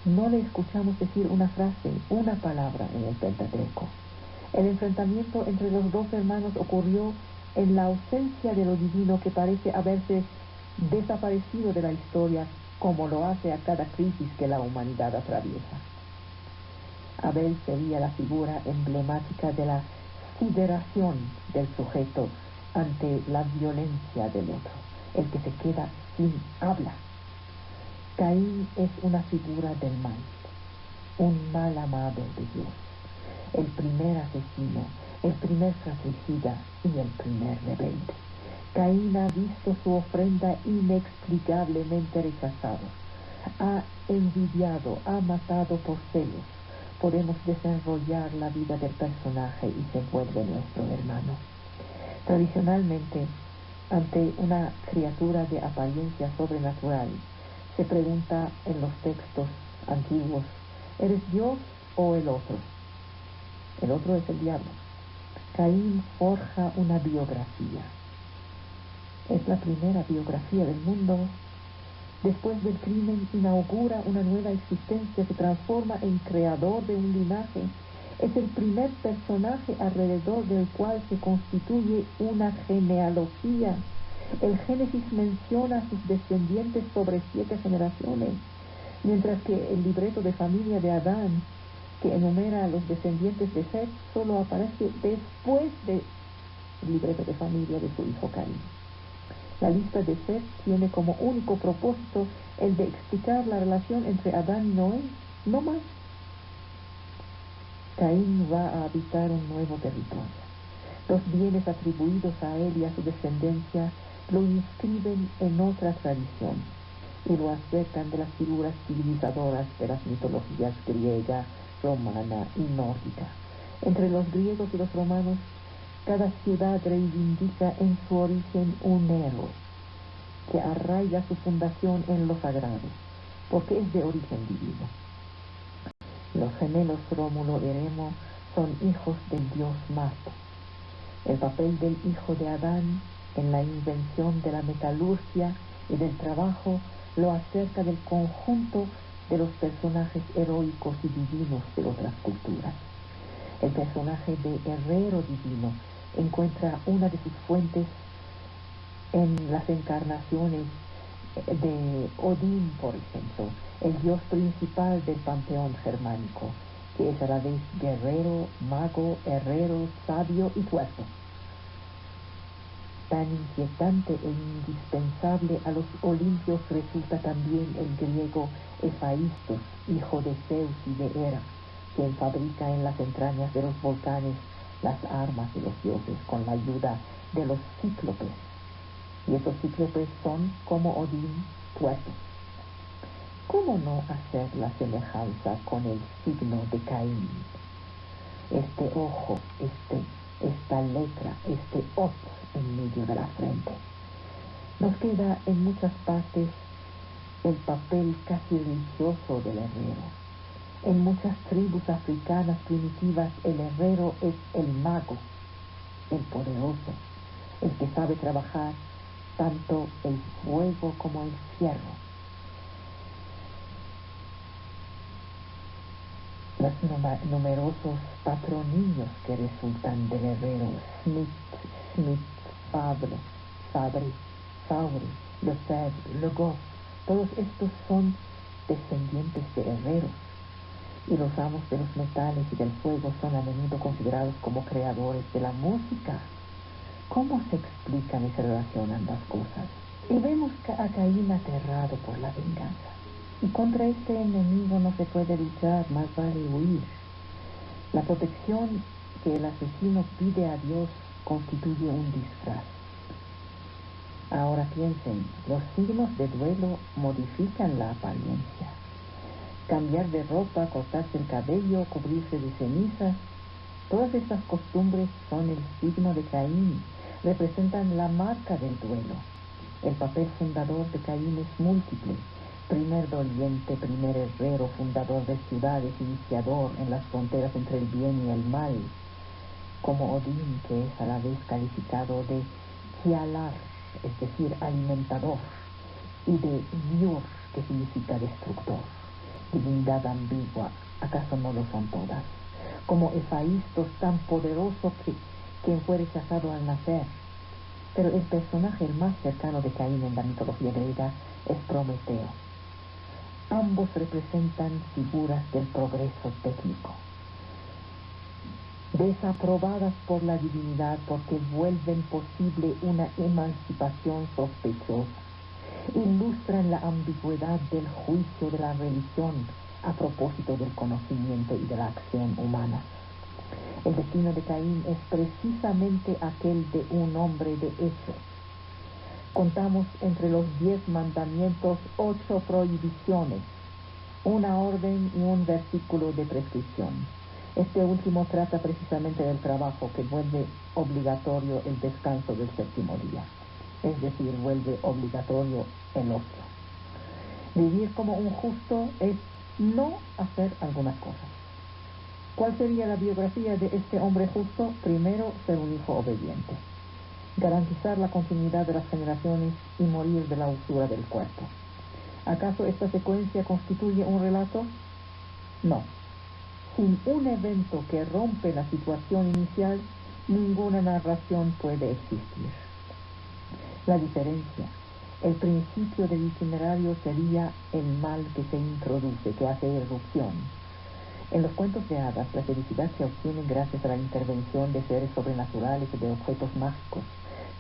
no le escuchamos decir una frase, una palabra en el Pentateuco. El enfrentamiento entre los dos hermanos ocurrió en la ausencia de lo divino que parece haberse desaparecido de la historia, como lo hace a cada crisis que la humanidad atraviesa. Abel sería la figura emblemática de la sideración del sujeto ante la violencia del otro, el que se queda sin habla. Caín es una figura del mal, un mal amado de Dios, el primer asesino, el primer fratricida y el primer rebelde. Caín ha visto su ofrenda inexplicablemente rechazada, ha envidiado, ha matado por celos. Podemos desenrollar la vida del personaje y se vuelve nuestro hermano. Tradicionalmente, ante una criatura de apariencia sobrenatural, se pregunta en los textos antiguos, ¿eres Dios o el otro? El otro es el diablo. Caín forja una biografía. Es la primera biografía del mundo. Después del crimen inaugura una nueva existencia, se transforma en creador de un linaje. Es el primer personaje alrededor del cual se constituye una genealogía. El Génesis menciona a sus descendientes sobre 7 generaciones, mientras que el libreto de familia de Adán que enumera a los descendientes de Seth solo aparece después del libreto de familia de su hijo Caín. La lista de Seth tiene como único propósito el de explicar la relación entre Adán y Noé, no más. Caín va a habitar un nuevo territorio. Los bienes atribuidos a él y a su descendencia lo inscriben en otra tradición y lo acercan de las figuras civilizadoras de las mitologías griega, romana y nórdica. Entre los griegos y los romanos, cada ciudad reivindica en su origen un héroe que arraiga su fundación en lo sagrado, porque es de origen divino. Los gemelos Rómulo y Remo son hijos del dios Marte. El papel del hijo de Adán en la invención de la metalurgia y del trabajo lo acerca del conjunto de los personajes heroicos y divinos de otras culturas. El personaje de herrero divino encuentra una de sus fuentes en las encarnaciones de Odín, por ejemplo, el dios principal del panteón germánico, que es a la vez guerrero, mago, herrero, sabio y tuerto. Tan inquietante e indispensable a los olimpios resulta también el griego Hefaistos, hijo de Zeus y de Hera, quien fabrica en las entrañas de los volcanes las armas de los dioses con la ayuda de los cíclopes. Y esos cíclopes son, como Odín, tuertos. ¿Cómo no hacer la semejanza con el signo de Caín? Este ojo, esta letra, este ot en medio de la frente. Nos queda en muchas partes el papel casi religioso del herrero. En muchas tribus africanas primitivas el herrero es el mago, el poderoso, el que sabe trabajar tanto el fuego como el fierro. Los numerosos patronillos que resultan del herrero, Smith, Fabre, Lefebvre, Le Goff, todos estos son descendientes de herreros, y los amos de los metales y del fuego son a menudo considerados como creadores de la música. ¿Cómo se explican y se relacionan las cosas? Y vemos a Caín aterrado por la venganza. Y contra este enemigo no se puede luchar, más vale huir. La protección que el asesino pide a Dios constituye un disfraz. Ahora piensen, los signos de duelo modifican la apariencia. Cambiar de ropa, cortarse el cabello, cubrirse de cenizas, todas estas costumbres son el signo de Caín, representan la marca del duelo. El papel fundador de Caín es múltiple. Primer doliente, primer herrero, fundador de ciudades, iniciador en las fronteras entre el bien y el mal, como Odín, que es a la vez calificado de Kialar, es decir, alimentador, y de Yur, que significa destructor, divinidad ambigua, ¿acaso no lo son todas? Como Hefaistos, tan poderoso quien fue rechazado al nacer. Pero el personaje el más cercano de Caín en la mitología griega es Prometeo. Ambos representan figuras del progreso técnico, desaprobadas por la divinidad porque vuelven posible una emancipación sospechosa. Ilustran la ambigüedad del juicio de la religión a propósito del conocimiento y de la acción humana. El destino de Caín es precisamente aquel de un hombre de hecho. Contamos entre los 10 mandamientos 8 prohibiciones, una orden y un versículo de prescripción. Este último trata precisamente del trabajo que vuelve obligatorio el descanso del séptimo día, es decir, vuelve obligatorio el ocio. Vivir como un justo es no hacer algunas cosas. ¿Cuál sería la biografía de este hombre justo? Primero, ser un hijo obediente, garantizar la continuidad de las generaciones y morir de la usura del cuerpo. ¿Acaso esta secuencia constituye un relato? No. Sin un evento que rompe la situación inicial, ninguna narración puede existir. La diferencia, el principio del itinerario sería el mal que se introduce, que hace irrupción. En los cuentos de hadas, la felicidad se obtiene gracias a la intervención de seres sobrenaturales y de objetos mágicos,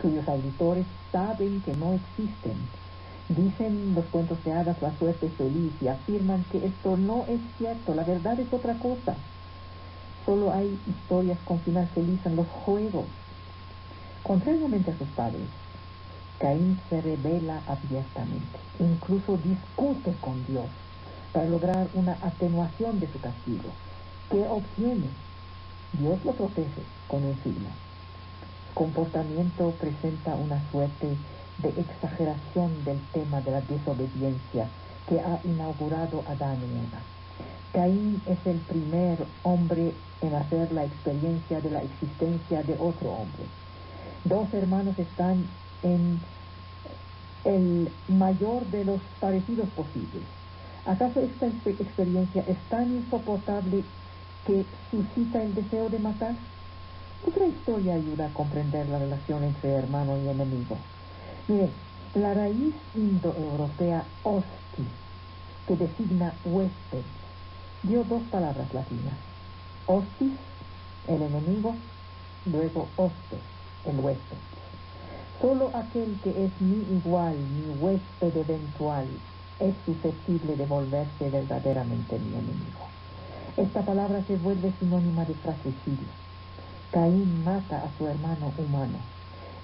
cuyos auditores saben que no existen. Dicen los cuentos de hadas la suerte es feliz y afirman que esto no es cierto, la verdad es otra cosa. Solo hay historias con final feliz en los juegos. Contrariamente a sus padres, Caín se rebela abiertamente, incluso discute con Dios para lograr una atenuación de su castigo. ¿Qué obtiene? Dios lo protege con un signo. Su comportamiento presenta una suerte de exageración del tema de la desobediencia que ha inaugurado Adán y Eva. Caín es el primer hombre en hacer la experiencia de la existencia de otro hombre. Dos hermanos están en el mayor de los parecidos posibles. ¿Acaso esta experiencia es tan insoportable que suscita el deseo de matar? Otra historia ayuda a comprender la relación entre hermano y enemigo. Mire, la raíz indoeuropea hosti, que designa huésped, dio dos palabras latinas: hostis, el enemigo, luego hostes, el huésped. Solo aquel que es mi igual, mi huésped eventual, es susceptible de volverse verdaderamente mi enemigo. Esta palabra se vuelve sinónima de fratricidio. Caín mata a su hermano humano.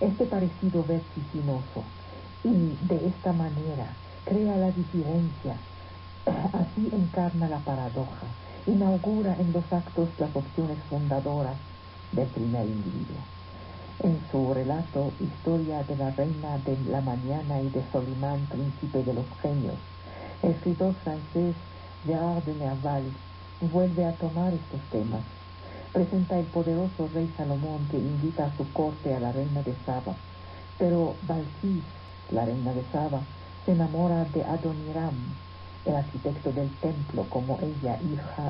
Este parecido vertiginoso y de esta manera crea la diferencia. Así encarna la paradoja, inaugura en los actos las opciones fundadoras del primer individuo. En su relato Historia de la Reina de la Mañana y de Solimán, príncipe de los genios, el escritor francés Gérard de Nerval vuelve a tomar estos temas. Presenta el poderoso rey Salomón que invita a su corte a la reina de Saba, pero Balquís, la reina de Saba, se enamora de Adoniram, el arquitecto del templo, como ella,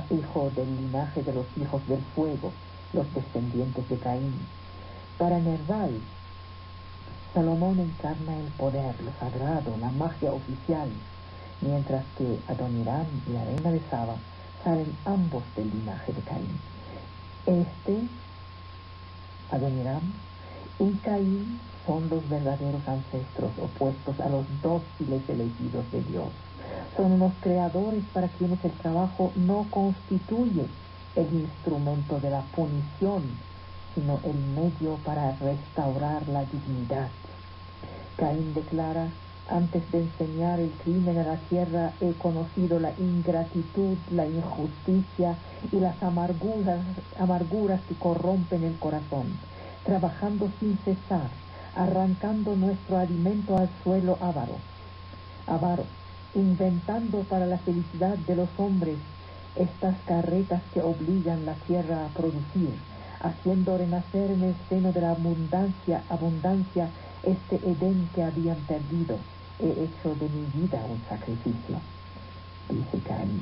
hijo del linaje de los hijos del fuego, los descendientes de Caín. Para Nerval, Salomón encarna el poder, lo sagrado, la magia oficial, mientras que Adoniram y la reina de Saba salen ambos del linaje de Caín. Adoniram y Caín son los verdaderos ancestros opuestos a los dóciles elegidos de Dios. Son unos creadores para quienes el trabajo no constituye el instrumento de la punición, sino el medio para restaurar la dignidad. Caín declara: antes de enseñar el crimen a la tierra, he conocido la ingratitud, la injusticia y las amarguras que corrompen el corazón, trabajando sin cesar, arrancando nuestro alimento al suelo avaro, inventando para la felicidad de los hombres estas carretas que obligan la tierra a producir, haciendo renacer en el seno de la abundancia este Edén que habían perdido. He hecho de mi vida un sacrificio, dice Caín,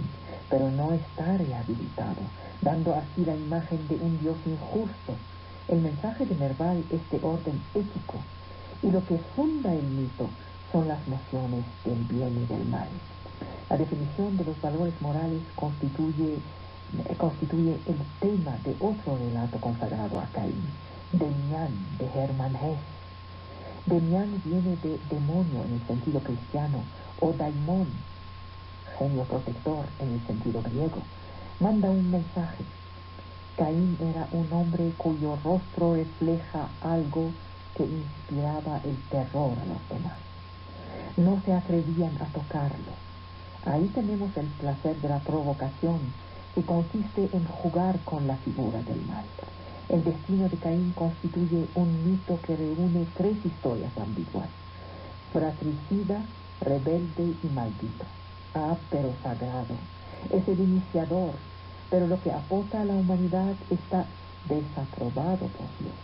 pero no está rehabilitado, dando así la imagen de un Dios injusto. El mensaje de Nerval es de orden ético, y lo que funda el mito son las nociones del bien y del mal. La definición de los valores morales constituye el tema de otro relato consagrado a Caín, Demián, de Hermann Hesse. Demián viene de demonio en el sentido cristiano, o daimón, genio protector en el sentido griego. Manda un mensaje. Caín era un hombre cuyo rostro refleja algo que inspiraba el terror a los demás. No se atrevían a tocarlo. Ahí tenemos el placer de la provocación, que consiste en jugar con la figura del mal. El destino de Caín constituye un mito que reúne tres historias ambiguas: fratricida, rebelde y maldito. Pero sagrado. Es el iniciador, pero lo que aporta a la humanidad está desaprobado por Dios.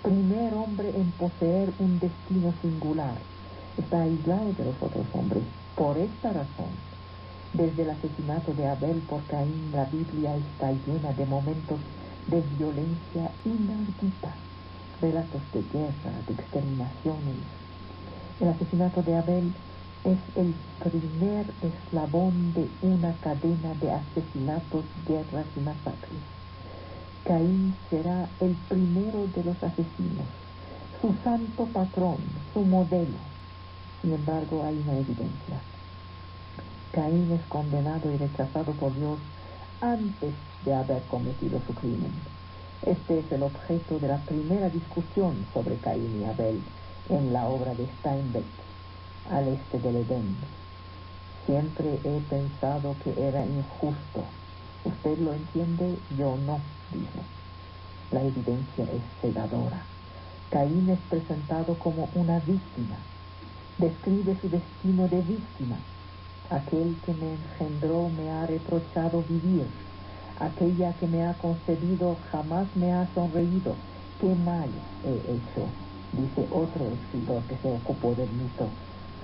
Primer hombre en poseer un destino singular, está aislado de los otros hombres. Por esta razón, desde el asesinato de Abel por Caín, la Biblia está llena de momentos de violencia inaudita, relatos de guerra, de exterminaciones. El asesinato de Abel Es el primer eslabón de una cadena de asesinatos, guerras y masacres. Caín será el primero de los asesinos, su santo patrón, su modelo. Sin embargo, hay una evidencia. Caín es condenado y rechazado por Dios antes de haber cometido su crimen. Este es el objeto de la primera discusión sobre Caín y Abel en la obra de Steinbeck, Al este del Edén. Siempre he pensado que era injusto. ¿Usted lo entiende? Yo no, dice. La evidencia es cegadora. Caín es presentado como una víctima. Describe su destino de víctima. Aquel que me engendró me ha reprochado vivir. Aquella que me ha concebido jamás me ha sonreído. ¡Qué mal he hecho!, dice otro escritor que se ocupó del mito,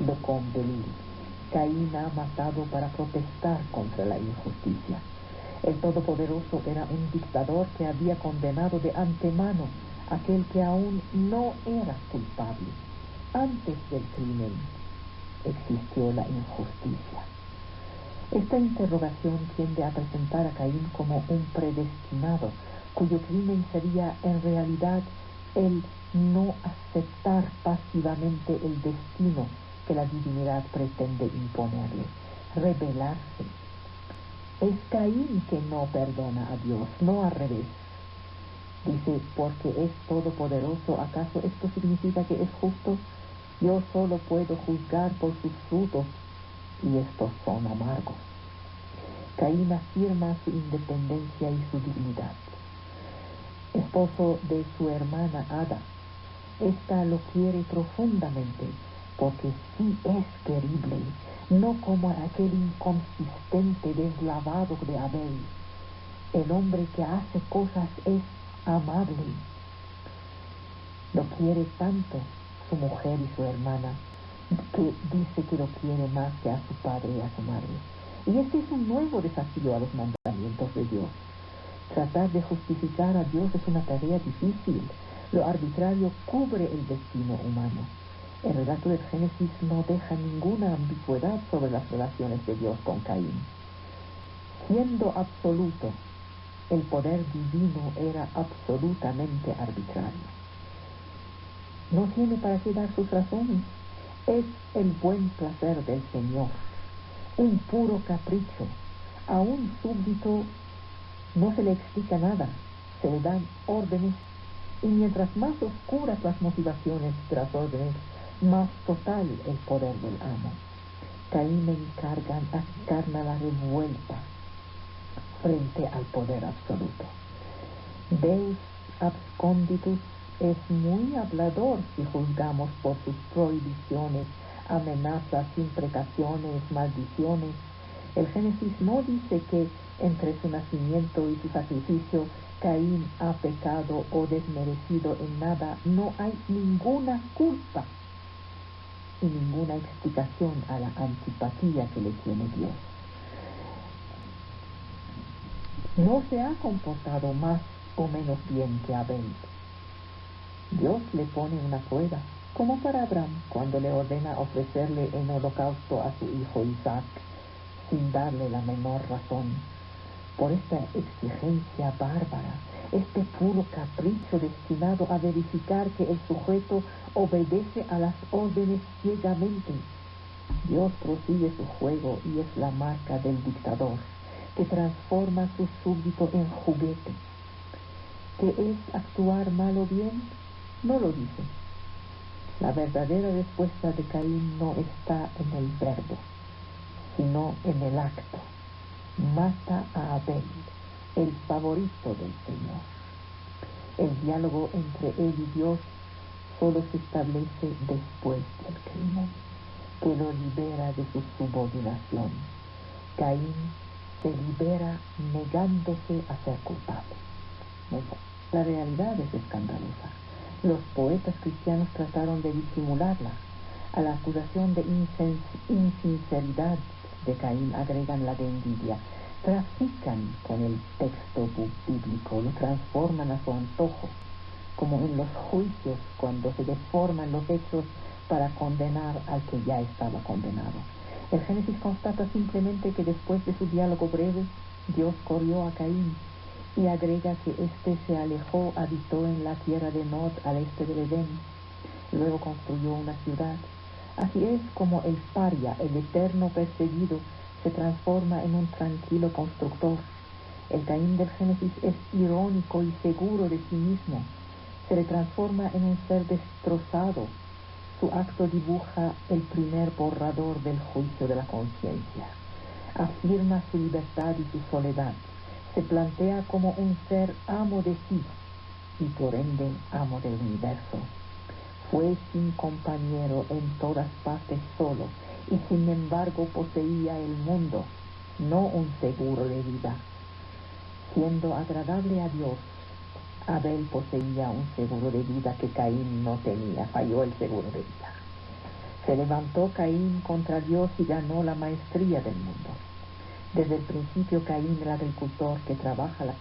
Le Comte de Lille. Caín ha matado para protestar contra la injusticia. El Todopoderoso era un dictador que había condenado de antemano a aquel que aún no era culpable. Antes del crimen existió la injusticia. Esta interrogación tiende a presentar a Caín como un predestinado, cuyo crimen sería en realidad el no aceptar pasivamente el destino que la divinidad pretende imponerle, rebelarse. Es Caín que no perdona a Dios, no al revés. Dice, porque es todopoderoso, ¿acaso esto significa que es justo? Yo solo puedo juzgar por sus frutos, y estos son amargos. Caín afirma su independencia y su dignidad. Esposo de su hermana Ada, ésta lo quiere profundamente, porque sí es querible, no como aquel inconsistente deslavado de Abel. El hombre que hace cosas es amable. Lo quiere tanto su mujer y su hermana, que dice que lo quiere más que a su padre y a su madre. Y este es un nuevo desafío a los mandamientos de Dios. Tratar de justificar a Dios es una tarea difícil. Lo arbitrario cubre el destino humano. El relato del Génesis no deja ninguna ambigüedad sobre las relaciones de Dios con Caín. Siendo absoluto, el poder divino era absolutamente arbitrario. No tiene para qué dar sus razones. Es el buen placer del Señor, un puro capricho. A un súbdito no se le explica nada, se le dan órdenes, y mientras más oscuras las motivaciones de las órdenes, más total el poder del amo. Caín encarna la revuelta frente al poder absoluto. Deus absconditus es muy hablador si juzgamos por sus prohibiciones, amenazas, imprecaciones, maldiciones. El Génesis no dice que entre su nacimiento y su sacrificio Caín ha pecado o desmerecido en nada. No hay ninguna culpa y ninguna explicación a la antipatía que le tiene Dios. No se ha comportado más o menos bien que Abel. Dios le pone una prueba, como para Abraham cuando le ordena ofrecerle en holocausto a su hijo Isaac, sin darle la menor razón. Por esta exigencia bárbara, este puro capricho destinado a verificar que el sujeto obedece a las órdenes ciegamente, Dios prosigue su juego y es la marca del dictador, que transforma a su súbdito en juguete. ¿Qué es actuar mal o bien? No lo dice. La verdadera respuesta de Caín no está en el verbo, sino en el acto. Mata a Abel, el favorito del Señor. El diálogo entre él y Dios solo se establece después del crimen, que lo libera de su subordinación. Caín se libera negándose a ser culpable. La realidad es escandalosa. Los poetas cristianos trataron de disimularla. A la acusación de insinceridad de Caín agregan la de envidia. Trafican con el texto bíblico, lo transforman a su antojo, como en los juicios cuando se deforman los hechos para condenar al que ya estaba condenado. El Génesis constata simplemente que después de su diálogo breve, Dios corrió a Caín y agrega que éste se alejó, habitó en la tierra de Nod al este del Edén, luego construyó una ciudad. Así es como el paria, el eterno perseguido, se transforma en un tranquilo constructor. El Caín del Génesis es irónico y seguro de sí mismo. Se le transforma en un ser destrozado. Su acto dibuja el primer borrador del juicio de la conciencia. Afirma su libertad y su soledad. Se plantea como un ser amo de sí y por ende amo del universo. Fue sin compañero en todas partes solo y sin embargo poseía el mundo, no un seguro de vida. Siendo agradable a Dios, Abel poseía un seguro de vida que Caín no tenía. Falló el seguro de vida. Se levantó Caín contra Dios y ganó la maestría del mundo. Desde el principio Caín, el agricultor que trabaja la